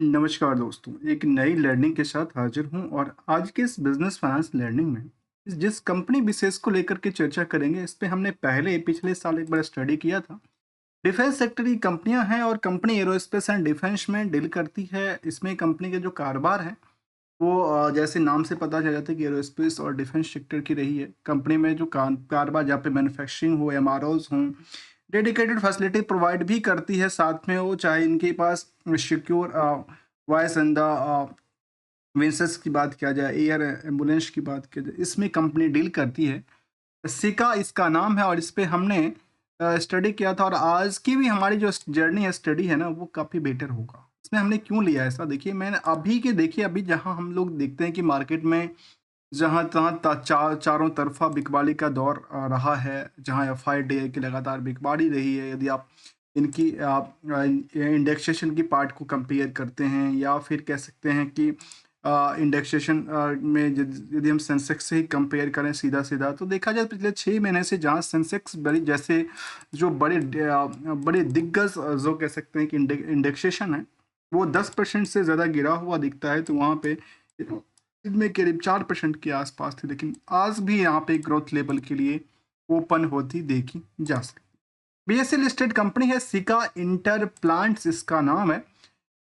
नमस्कार दोस्तों, एक नई लर्निंग के साथ हाजिर हूं और आज के इस बिजनेस फाइनेंस लर्निंग में जिस कंपनी विशेष को लेकर के चर्चा करेंगे इस पे हमने पहले पिछले साल एक बार स्टडी किया था। डिफेंस सेक्टर की कंपनियां हैं और कंपनी एरोस्पेस एंड डिफेंस में डील करती है। इसमें कंपनी के जो कारोबार है वो जैसे नाम से पता चल जाता है कि एरोस्पेस और डिफेंस सेक्टर की रही है। कंपनी में जो कारोबार जहाँ पे मैन्युफैक्चरिंग हो, एमआरओज हों, डेडिकेटेड फैसिलिटी प्रोवाइड भी करती है साथ में वो, चाहे इनके पास सिक्योर वॉइस एंड द वेंसर्स की बात किया जाए, एयर एम्बुलेंस की बात की जाए, इसमें कंपनी डील करती है। सिका इसका नाम है और इस पे हमने स्टडी किया था और आज की भी हमारी जो जर्नी है, स्टडी है ना, वो काफ़ी बेटर होगा। इसमें हमने क्यों लिया ऐसा, देखिए मैंने अभी के देखिए अभी जहाँ हम लोग देखते हैं कि मार्केट में जहाँ-तहाँ चारों तरफ़ा बिकवाली का दौर रहा है, जहाँ एफआईडीआई की लगातार बिकवाली रही है। यदि आप इनकी इंडेक्सेशन की पार्ट को कंपेयर करते हैं या फिर कह सकते हैं कि इंडेक्सेशन में यदि हम सेंसेक्स से ही कंपेयर करें सीधा-सीधा, तो देखा जाए पिछले 6 महीने से जहाँ सेंसेक्स बड़ी जैसे जो बड़े दिग्गज जो कह सकते हैं कि इंडेक्सेशन है, वो 10% से ज़्यादा गिरा हुआ दिखता है, तो वहाँ पे इनमें करीब 4% के आसपास थी, लेकिन आज भी यहाँ पे ग्रोथ लेवल के लिए ओपन होती देखी जा सकती है। बीएसई लिस्टेड कंपनी है, सिका इंटर प्लांट्स इसका नाम है।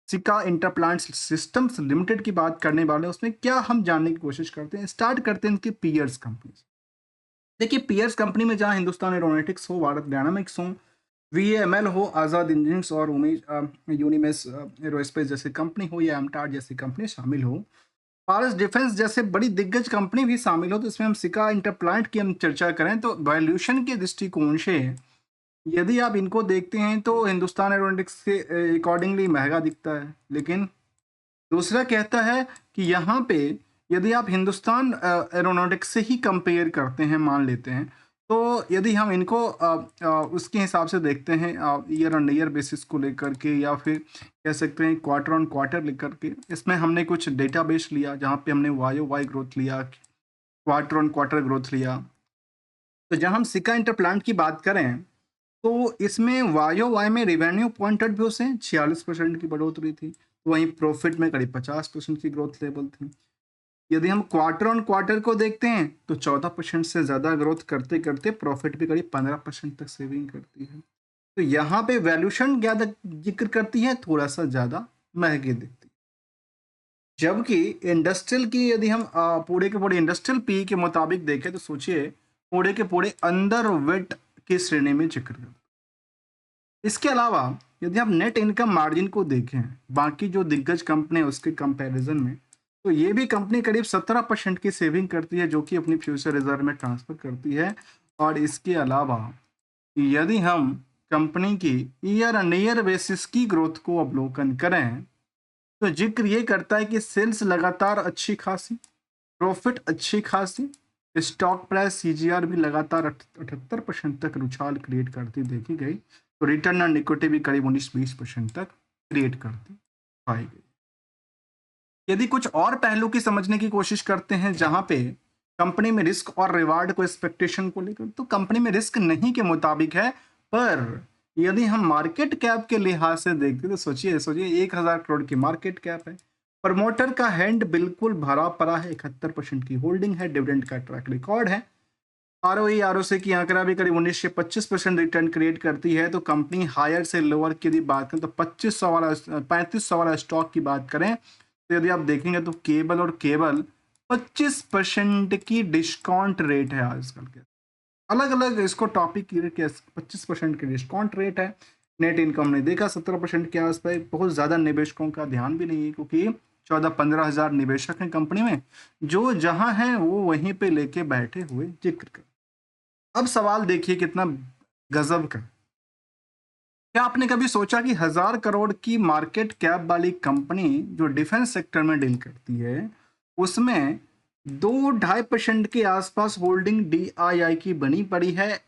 सिका इंटर प्लांट्स सिस्टम्स लिमिटेड की बात करने वाले हैं। उसमें क्या हम जानने की कोशिश करते हैं, स्टार्ट करते हैं इनकी पीयर्स कंपनी से। देखिए पीयर्स कंपनी में जहाँ हिंदुस्तान एरोनॉटिक्स हो, भारत डायनामिक्स हो, वीएमएल हो, आज़ाद इंजीनियर्स और उमेश यूनिमेस एरोस्पेस जैसी कंपनी हो या एमटार जैसी कंपनी शामिल हो, पारस डिफेंस जैसे बड़ी दिग्गज कंपनी भी शामिल हो, तो इसमें हम सिका इंटरप्लांट की हम चर्चा करें तो वैल्यूएशन के दृष्टिकोण से यदि आप इनको देखते हैं तो हिंदुस्तान एरोनॉटिक्स के अकॉर्डिंगली महंगा दिखता है। लेकिन दूसरा कहता है कि यहाँ पे यदि आप हिंदुस्तान एरोनॉटिक्स से ही कंपेयर करते हैं, मान लेते हैं, तो यदि हम इनको उसके हिसाब से देखते हैं ईयर ऑन ईयर बेसिस को लेकर के या फिर कह सकते हैं क्वार्टर ऑन क्वार्टर लेकर के, इसमें हमने कुछ डेटाबेस लिया जहाँ पे हमने वाई वाई ग्रोथ लिया, क्वार्टर ऑन क्वार्टर ग्रोथ लिया। तो जहाँ हम सिका इंटरप्लांट की बात करें तो इसमें वायो वाई में रिवेन्यू पॉइंट ऑफ व्यू से 46% की बढ़ोतरी थी, वहीं प्रॉफिट में करीब 50% की ग्रोथ लेवल थी। यदि हम क्वार्टर ऑन क्वार्टर को देखते हैं तो 14% से ज़्यादा ग्रोथ करते करते प्रॉफिट भी करीब 15% तक सेविंग करती है। तो यहाँ पे वैल्यूशन ज़्यादा जिक्र करती है, थोड़ा सा ज़्यादा महंगी दिखती है। जबकि इंडस्ट्रियल की यदि हम पूरे के पूरे इंडस्ट्रियल पी के मुताबिक देखें तो सोचिए पूरे के पूरे अंडर वेट की श्रेणी में जिक्र करते हैं। इसके अलावा यदि आप नेट इनकम मार्जिन को देखें बाकी जो दिग्गज कंपनी है उसके कंपैरिजन में, तो ये भी कंपनी करीब 17% की सेविंग करती है जो कि अपनी फ्यूचर रिजर्व में ट्रांसफर करती है। और इसके अलावा यदि हम कंपनी की ईयर ऑन ईयर बेसिस की ग्रोथ को अवलोकन करें तो जिक्र ये करता है कि सेल्स लगातार अच्छी खासी, प्रॉफिट अच्छी खासी, स्टॉक प्राइस सीजीआर भी लगातार 78% तक उछाल क्रिएट करती देखी गई, तो रिटर्न ऑन इक्विटी भी करीब 19-20% तक क्रिएट करती पाई गई। यदि कुछ और पहलू की समझने की कोशिश करते हैं जहां पे कंपनी में रिस्क और रिवार्ड को एक्सपेक्टेशन को लेकर, तो कंपनी में रिस्क नहीं के मुताबिक है, पर यदि हम मार्केट कैप के लिहाज से देखते तो सोचिए सोचिए 1000 करोड़ की मार्केट कैप है, प्रमोटर का हैंड बिल्कुल भरा पड़ा है, 71% की होल्डिंग है, डिविडेंड का ट्रैक रिकॉर्ड है, आरओई आरओसी की आंकड़ा भी करीब 19 से 25% रिटर्न क्रिएट करती है। तो कंपनी हायर से लोअर की यदि बात करें तो 2500 वाला 3500 वाला स्टॉक की बात करें तो यदि आप देखेंगे तो केबल और केबल 25% की डिस्काउंट रेट है आजकल के, अलग अलग इसको टॉपिक की 25% की डिस्काउंट रेट है। नेट इनकम ने देखा 17% के आसपास, बहुत ज़्यादा निवेशकों का ध्यान भी नहीं है क्योंकि 14-15 हज़ार निवेशक हैं कंपनी में, जो जहां हैं वो वहीं पे लेके बैठे हुए जिक्र कर। अब सवाल देखिए कितना गजब का, क्या आपने कभी सोचा कि 1000 करोड़ की मार्केट कैप वाली कंपनी जो डिफेंस सेक्टर में डील करती है उसमें 2-2.5% के आसपास होल्डिंग डीआईआई की बनी पड़ी है,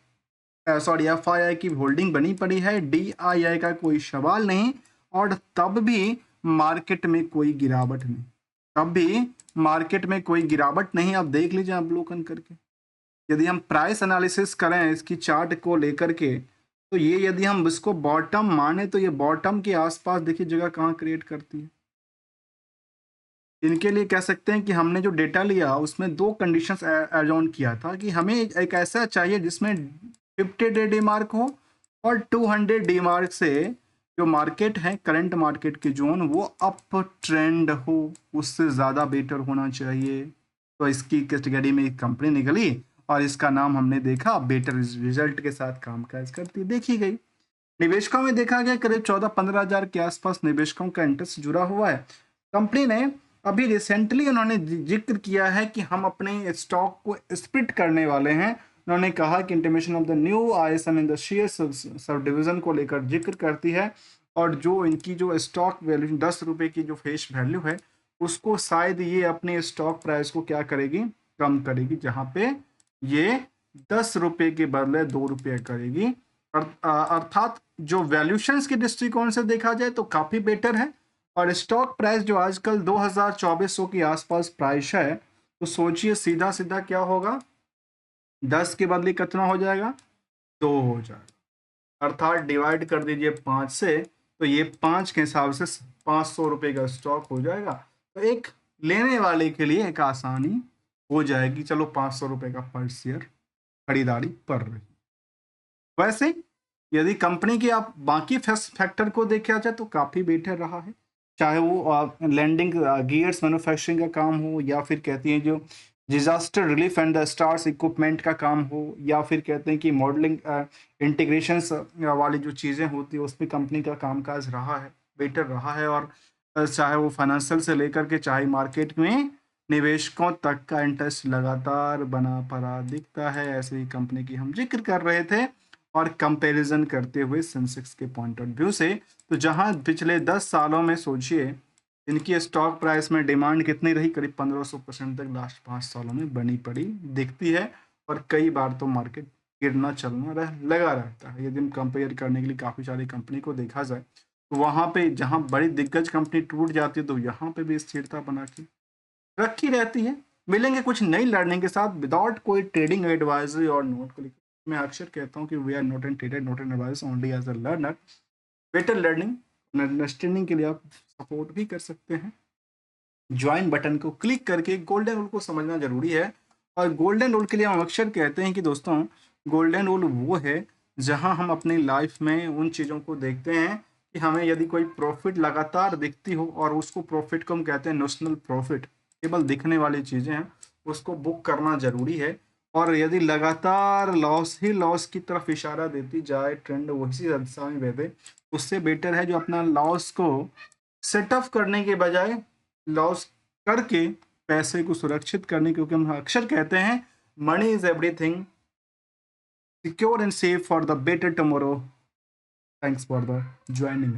सॉरी एफआईआई की होल्डिंग बनी पड़ी है, डीआईआई का कोई सवाल नहीं, और तब भी मार्केट में कोई गिरावट नहीं, तब भी मार्केट में कोई गिरावट नहीं। आप देख लीजिए अवलोकन करके, यदि हम प्राइस एनालिसिस करें इसकी चार्ट को लेकर के, तो ये यदि हम इसको बॉटम माने तो ये बॉटम के आसपास देखिए जगह कहाँ क्रिएट करती है। इनके लिए कह सकते हैं कि हमने जो डेटा लिया उसमें 2 कंडीशंस ऐड ऑन किया था कि हमें एक ऐसा चाहिए जिसमें 50 डे डीमार्क हो और 200 डीमार्क से जो मार्केट है करंट मार्केट की जोन वो अप ट्रेंड हो, उससे ज़्यादा बेटर होना चाहिए। तो इसकी कैटेगरी में एक कंपनी निकली और इसका नाम हमने देखा, बेटर रिजल्ट के साथ काम काज करती देखी गई। निवेशकों में देखा गया करीब 14-15 हजार के आसपास निवेशकों का इंटरेस्ट जुड़ा हुआ है। कंपनी ने अभी रिसेंटली उन्होंने जिक्र किया है कि हम अपने स्टॉक को स्प्लिट करने वाले हैं। उन्होंने कहा कि intimation of the new ISM in the share sub division को लेकर जिक्र करती है और जो इनकी जो स्टॉक वैल्यू 10 रुपए की जो फेस वैल्यू है उसको शायद ये अपने स्टॉक प्राइस को क्या करेगी, कम करेगी, जहां पे ये 10 रुपए के बदले 2 रुपये करेगी। अर्थात जो वैल्यूशंस के दृष्टिकोण से देखा जाए तो काफी बेटर है। और स्टॉक प्राइस जो आजकल 2400 के आसपास प्राइस है, तो सोचिए सीधा सीधा क्या होगा, 10 के बदले कितना हो जाएगा, 2 हो जाएगा। अर्थात डिवाइड कर दीजिए 5 से, तो ये 5 के हिसाब से 500 रुपये का स्टॉक हो जाएगा। तो एक लेने वाले के लिए एक आसानी हो जाएगी, चलो 500 रुपये का पर शेयर खरीदारी पड़ रही। वैसे यदि कंपनी के आप बाकी फैक्टर को देखा जाए तो काफ़ी बेटर रहा है, चाहे वो लैंडिंग गियर्स मैन्युफैक्चरिंग का काम हो या फिर कहती हैं जो disaster relief and the stars equipment का काम हो या फिर कहते हैं कि मॉडलिंग इंटीग्रेशंस वाली जो चीज़ें होती है उस पर कंपनी का कामकाज रहा है, बेटर रहा है। और चाहे वो फाइनेंशियल से लेकर के चाहे मार्केट में निवेशकों तक का इंटरेस्ट लगातार बना पड़ा दिखता है। ऐसे ही कंपनी की हम जिक्र कर रहे थे और कंपैरिजन करते हुए सेंसेक्स के पॉइंट ऑफ व्यू से, तो जहां पिछले 10 सालों में सोचिए इनकी स्टॉक प्राइस में डिमांड कितनी रही, करीब 1500% तक लास्ट 5 सालों में बनी पड़ी दिखती है। और कई बार तो मार्केट गिरना चलना लगा रहता है। यदि हम कंपेयर करने के लिए काफ़ी सारी कंपनी को देखा जाए तो वहाँ पे जहाँ बड़ी दिग्गज कंपनी टूट जाती है तो यहाँ पे भी स्थिरता बना के रखी रहती है। मिलेंगे कुछ नई लर्निंग के साथ विदाउट कोई ट्रेडिंग एडवाइजरी और नोट को। मैं अक्सर कहता हूँ कि we are not an trader, not an advice, only as a learner. Better learning understanding के लिए आप सपोर्ट भी कर सकते हैं। ज्वाइन बटन को क्लिक करके गोल्डन रूल को समझना जरूरी है। और गोल्डन रूल के लिए हम अक्सर कहते हैं कि दोस्तों गोल्डन रूल वो है जहां हम अपनी लाइफ में उन चीज़ों को देखते हैं कि हमें यदि कोई प्रॉफिट लगातार दिखती हो और उसको प्रॉफिट को हम कहते हैं नोशनल प्रॉफिट, केवल दिखने वाली चीज़ें हैं, उसको बुक करना जरूरी है। और यदि लगातार लॉस ही लॉस की तरफ इशारा देती जाए, ट्रेंड उसी दिशा में बहे, उससे बेटर है जो अपना लॉस को सेटअप करने के बजाय लॉस करके पैसे को सुरक्षित करने, क्योंकि हम अक्सर कहते हैं money is everything, secure and safe for the better tomorrow. Thanks for the joining.